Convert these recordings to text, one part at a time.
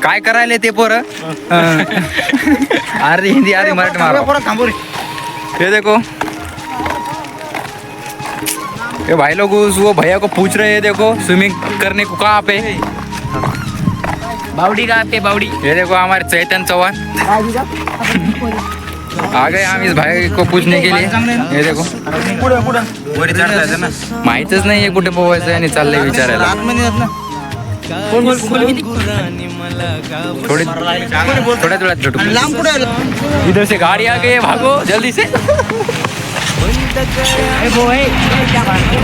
काय करायले ते पोरं अर्धी हिंदी आधी मराठी मारो। ये देखो ये भाई लोग वो भैया को पूछ रहे हैं, देखो स्विमिंग करने को कहाँ पे बावडी कहाँ पे बावडी? ये देखो हमारे चैतन चौहान आ गए हम इस भाई को पूछने के लिए। ये देखो माहितच नाही कुठे पोहायचं आणि चाललंय विचारायला। थोड्या इधर से गाड़ी आ गई, भागो जल्दी से।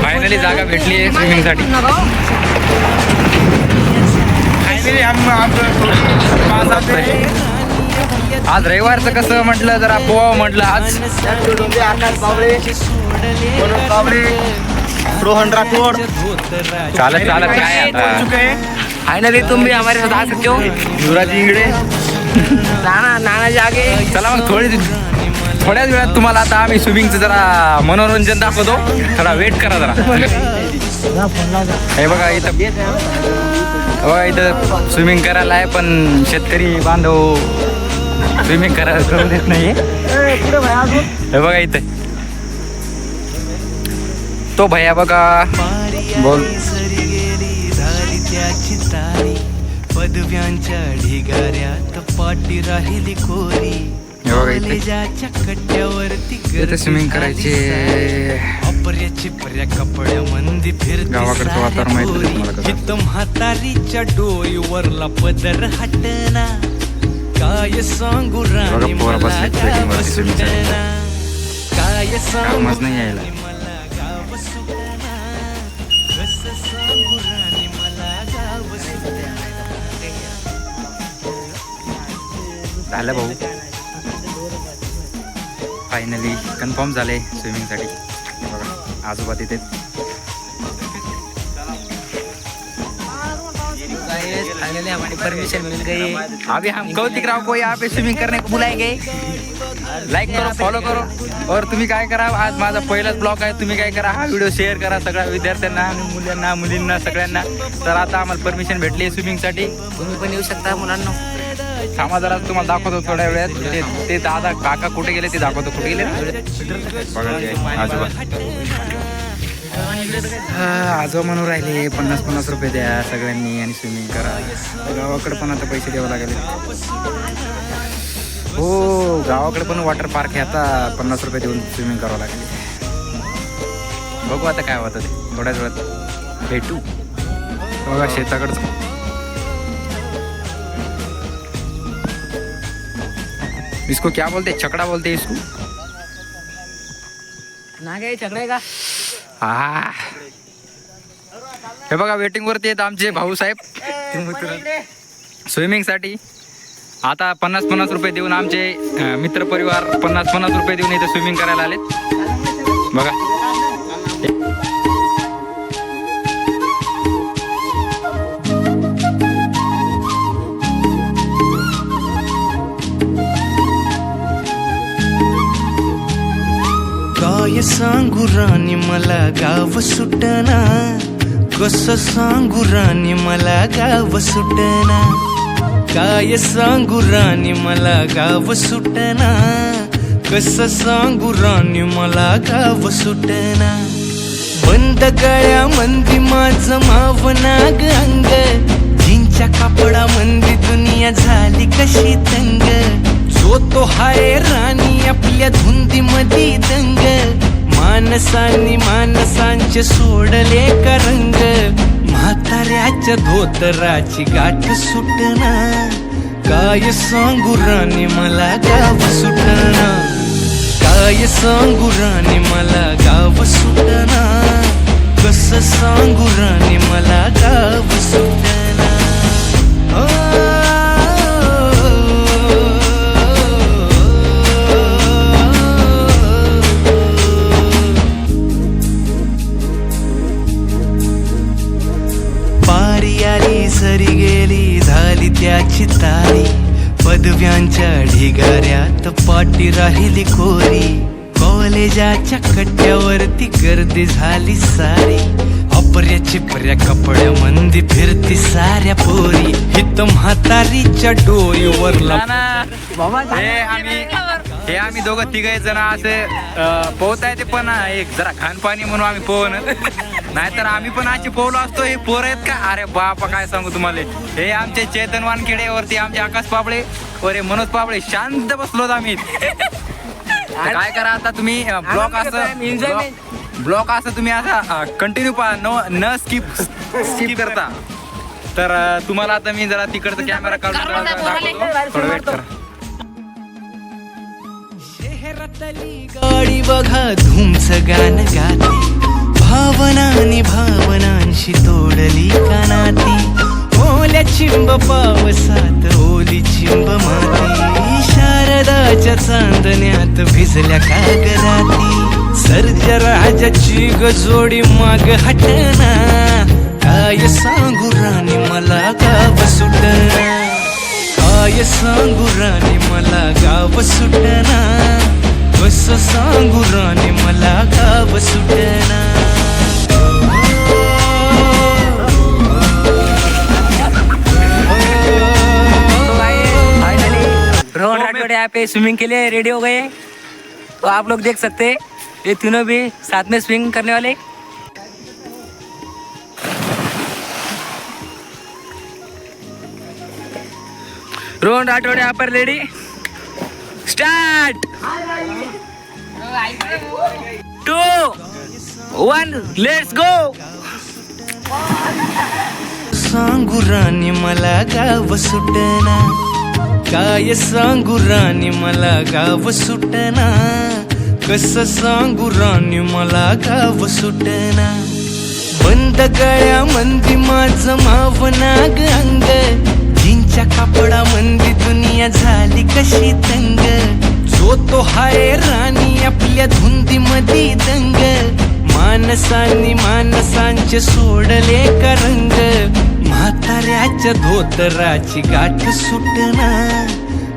फायनली जागा भेटली आहे स्विमिंग साठी। आज रविवारचं कसं म्हटलं जरा पोहावं म्हटलं आज। रोहन राठोड चालत चालत काय आता फाइनली तुम भी हमारे साथ आ सकते हो। युवराज इंगडे नाना जागे चला मग थोड्याच वेळात तुम्हाला आता आम्ही स्विमिंगचं जरा मनोरंजन दाखवतो, थोडा वेट करा जरा। हे बघा इथं स्विमिंग करायला आहे, पण शेतकरी बांधव स्विमिंग करायला करू देत नाहीये। हे बघा इथे तो भैया बघा बोल पदव्यांच्या ढिगाऱ्यात पाटी राहिली कोरी। कॉलेजाच्या कट्ट्यावरती स्विमिंग करायचे अपऱ्याची पर्या कपड्यामध्ये फिरते गावाकडचं वातावरण माहिती आहे तुम्हाला कसं? हित म्हातारीच्या डोईवरला पदर हटना, काय सांगू राणी पोरं मला बसलेत trekking वरती swimming साठी. सुटना, काय सांगू कामच नाही यायला। मला गाव सुटना, कसं सांगू राणी मला गाव सुटना। झालं भाऊ, फायनली कन्फर्म झाले स्विमिंग साठी। बघा आजोबा तिथे फाइनली हमारी परमिशन मिल गई है। अभी हम कौतिक राव को यहाँ पे स्विमिंग करने को बुलाएंगे। लाईक करो, फॉलो करो, और तुम्ही काय करा, आज माझा पहिलाच ब्लॉग आहे, तुम्ही काय करा हा व्हिडिओ शेअर करा सगळ्या विद्यार्थ्यांना आणि मुलांना मुलींना सगळ्यांना। तर आता आम्हाला परमिशन भेटली आहे स्विमिंग साठी, तुम्ही पण येऊ शकता मुलांना। थांबा जरा तुम्हाला दाखवतो थोड्या वेळात। ते दादा काका कुठे गेले ते दाखवतो, कुठे गेले बघा ते आजोबा। आजोबा म्हणून राहिले 50-50 रुपये द्या सगळ्यांनी आणि स्विमिंग करा। गावाकडे पण आता पैसे द्यावं लागेल। हो गावाकडे पण वॉटर पार्क आहे, आता 50 रुपये देऊन स्विमिंग करावं लागेल। बघू आता काय होतं ते, थोड्याच वेळात भेटू। बघा शेताकडचं इसको क्या बोलते, छकडा बोलते इसको। नागे झगडे का? हा हे बघा वेटिंग वरती आहेत आमचे भाऊसाहेब स्विमिंग साठी। आता 50-50 रुपये देऊन आमचे मित्र परिवार 50-50 रुपये देऊन इथे स्विमिंग करायला आलेत बघा। काय सांगू राणी मला गाव सुटना, कसं सांगू राणी मला गाव सुटना, काय सांगू राणी मला गाव सुटना, कसं सांगू राणी मला गाव सुटना। बंद गळ्या मंदी माझं मावनाग अंग, जींच्या कापडा मंदी दुनिया झाली कशी तंग। जो तो हाय राणी आपल्या धुंदी मधी दंग, माणसांनी माणसांचे सोडले का रंग। म्हाताऱ्याच्या धोतराची गाठ सुटना, काय सांगू राणी मला गाव सुटना, काय सांगू राणी मला गाव सुटना, कसं सांगू राणी मला गाव सुटना। पारी आली सरी गेली झाली त्याची तारी, पदव्यांच्या ढिगाऱ्यात पाटी राहिली कोरी। कॉलेजाच्या कट्ट्यावरती गर्दी झाली सारी, अपर्या चिपर्या कपड्या मंदी फिरती साऱ्या पोरी हित म्हातारीच्या डोईवरला हे आम्ही दोघं तिघ जण असे पोहता येते पण एक जरा घाणपाणी म्हणून आम्ही पोहन नाहीतर आम्ही पण अशी पोहलो असतो. हे पोर आहेत का? अरे बापा काय सांगू तुम्हाला. हे आमचे चेतन वानखेडे वरती आमचे आकाश पापळे वरे मनोज पापळे शांत बसलोत आम्ही. काय करा आता तुम्ही ब्लॉक असं तुम्ही असा कंटिन्यू पहा न स्किप करता. तर तुम्हाला आता मी जरा तिकडचा कॅमेरा काढून दाखवतो. थोडं वेट करा. शहरातली गाडी बघा धूमचं गाणं गाते भावनांनी भावनांशी तोडली कानाती ओल्या चिंब पावसात ओली चिंब माती शारदाच्या चांदण्यात भिजल्या कागदाती सर्ज राजाची गजोडी माग हटना काय सांगू राणी मला गाव सुटना काय सांगू राणी मला गाव सुटना कसं सांगू राणी मला गाव सुटना. रोहन राठौड़ यहाँ पे स्विमिंग के लिए रेडी हो गए, तो आप लोग देख सकते हैं ये तीनों भी साथ में स्विमिंग करने वाले. रोहन राठौड़ यहाँ पर रेडी. स्टार्ट. 2, 1 let's go. सांगू राणी मला गाव सुटना काय सांगू राणी मला गाव सुटना कसं सांगू राणी मला गाव सुटना. बंद गळ्या मंदी माझं माव नाग अंग जिंच्या कापडा मंदी दुनिया झाली कशी तंग जो तो हाय राणी आपल्या धुंदी मधी दंग मानसांनी मानसांचे सोडले का रंग म्हाताऱ्याच्या धोतराची गाठ सुटना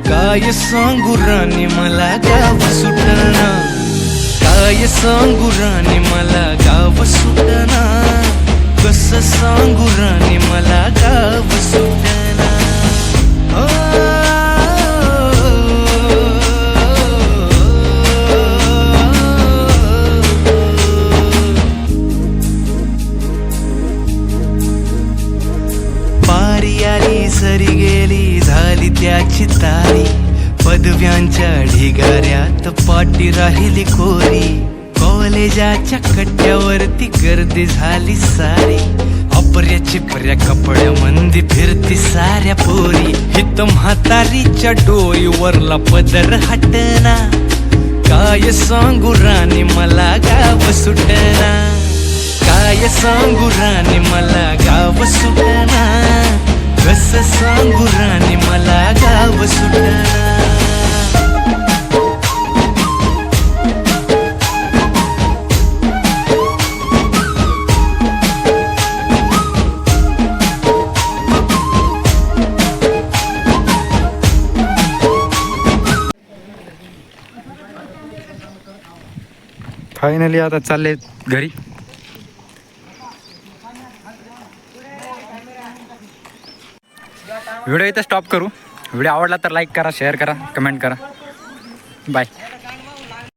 काय सांगू राणी मला गाव सुटना काय सांगू राणी मला गाव सुटना कसं सांगू राणी मला गाव सुटना. पारी आली सरी गेली झाली त्याची तारी पदव्यांच्या ढिगाऱ्यात पाटी राहिली कोरी कॉलेजाच्या कट्ट्यावरती गर्दी झाली सारी अपर्या चिपर्या कपड्या मंदी फिरती साऱ्या पोरी हित म्हातारीच्या डोईवरला पदर हटना काय सांगू राणी मला गाव सुटना काय सांगू राणी मला गाव सुटना कसं सांगू राणी मला गाव सुटना. फायनली आता चालले घरी. व्हिडिओ इथं स्टॉप करू. व्हिडिओ आवडला तर लाईक करा, शेअर करा, कमेंट करा. बाय.